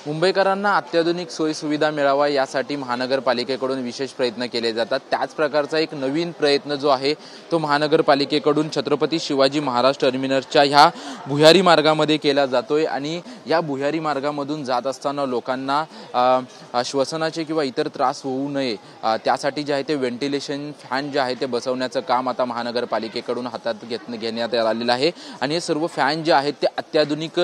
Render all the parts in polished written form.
मुंबईकरांना अत्याधुनिक सोयीसुविधा मिळावा यासाठी महानगरपालिकेकडून विशेष प्रयत्न केले जातात। त्याच प्रकारचा एक नवीन प्रयत्न जो आहे तो महानगरपालिकेकडून छत्रपती शिवाजी महाराज टर्मिनसच्या ह्या भुयारी मार्गामध्ये केला जातोय आणि या भुयारी मार्गामधून जात असताना लोकांना श्वसनाचे किंवा इतर त्रास होऊ नये त्यासाठी जे आहे ते व्हेंटिलेशन फॅन जे आहे ते बसवण्याचं काम आता महानगरपालिकेकडून हातात घेण्यात आलेलं आहे आणि हे सर्व फॅन जे आहेत ते अत्याधुनिक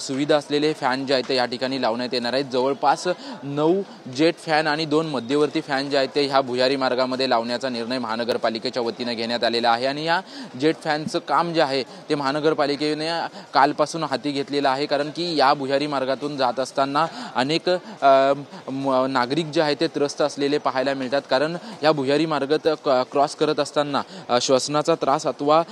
सुविधा असलेले फॅन जे आहेत ते या ठिकाणी लावण्यात येणार आहेत। जवळपास 9 जेट फॅन आणि 2 मध्यवर्ती फॅन जे आहेत ते ह्या भुयारी मार्गामध्ये लावण्याचा निर्णय महानगरपालिकेच्या वतीने घेण्यात आलेला आहे आणि या जेट फॅनचं काम जे आहे ते महानगरपालिकेने कालपासून हाती घेतलेलं आहे, कारण की या भुयारी मार्गातून जात असताना अनेक नागरिक जे आहेत ते त्रस्त असलेले पाहायला मिळतात, कारण या भुयारी मार्गात क्रॉस करत असताना श्वसनाचा त्रास अथवा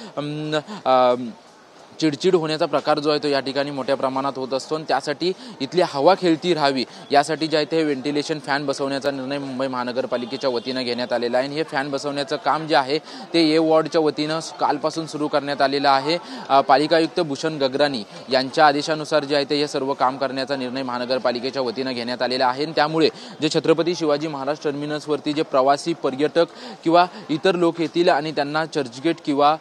चिडचिड होण्याचा प्रकार जो आहे तो या ठिकाणी मोठ्या प्रमाणात होत असतो आणि त्यासाठी इथली हवा खेळती राहावी यासाठी जे आहे ते व्हेंटिलेशन फॅन बसवण्याचा निर्णय मुंबई महानगरपालिकेच्या वतीने घेण्यात आलेला आहे आणि हे फॅन बसवण्याचं काम जे आहे ते ए वॉर्डच्या वतीने कालपासून सुरू करण्यात आलेलं आहे। पालिका आयुक्त भूषण गगरानी यांच्या आदेशानुसार जे आहे ते हे सर्व काम करण्याचा निर्णय महानगरपालिकेच्या वतीने घेण्यात आलेला आहे आणि त्यामुळे जे छत्रपती शिवाजी महाराज टर्मिनसवरती जे प्रवासी पर्यटक किंवा इतर लोक येतील आणि त्यांना चर्चगेट किंवा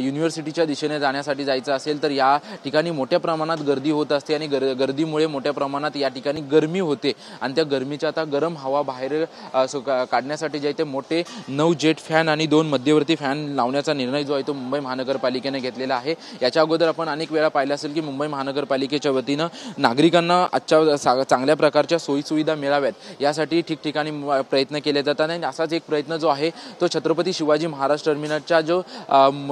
युनिव्हर्सिटीच्या दिशेने जाण्यासाठी जायचं असेल तर या ठिकाणी मोठ्या प्रमाणात गर्दी होत असते आणि गर्दीमुळे मोठ्या प्रमाणात या ठिकाणी गरमी होते आणि त्या गरमीच्या आता गरम हवा बाहेर काढण्यासाठी जे आहे ते मोठे 9 जेट फॅन आणि 2 मध्यवर्ती फॅन लावण्याचा निर्णय जो आहे तो मुंबई महानगरपालिकेने घेतलेला आहे। याच्या अगोदर आपण अनेक वेळा पाहिलं असेल की मुंबई महानगरपालिकेच्या वतीनं नागरिकांना आजच्या चांगल्या प्रकारच्या सोयीसुविधा मिळाव्यात यासाठी ठिकठिकाणी प्रयत्न केले जातात आणि असाच एक प्रयत्न जो आहे तो छत्रपती शिवाजी महाराज टर्मिनसचा जो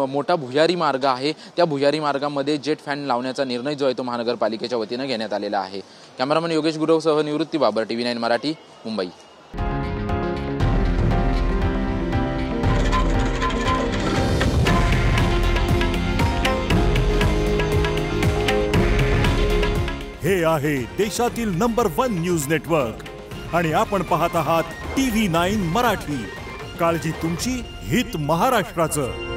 मोठा भुयारी मार्ग आहे त्या भुयारी मार्गामध्ये जेट फॅन लावण्याचा निर्णय जो आहे तो महानगरपालिकेच्या वतीने घेण्यात आलेला आहे। कॅमेरामन योगेश गुरवसह निवृत्ती बाबर, TV9 मराठी, मुंबई। हे आहे देशातील नंबर 1 न्यूज नेटवर्क आणि आपण पाहत आहात TV9 मराठी। काळजी तुमची, हित महाराष्ट्राचं।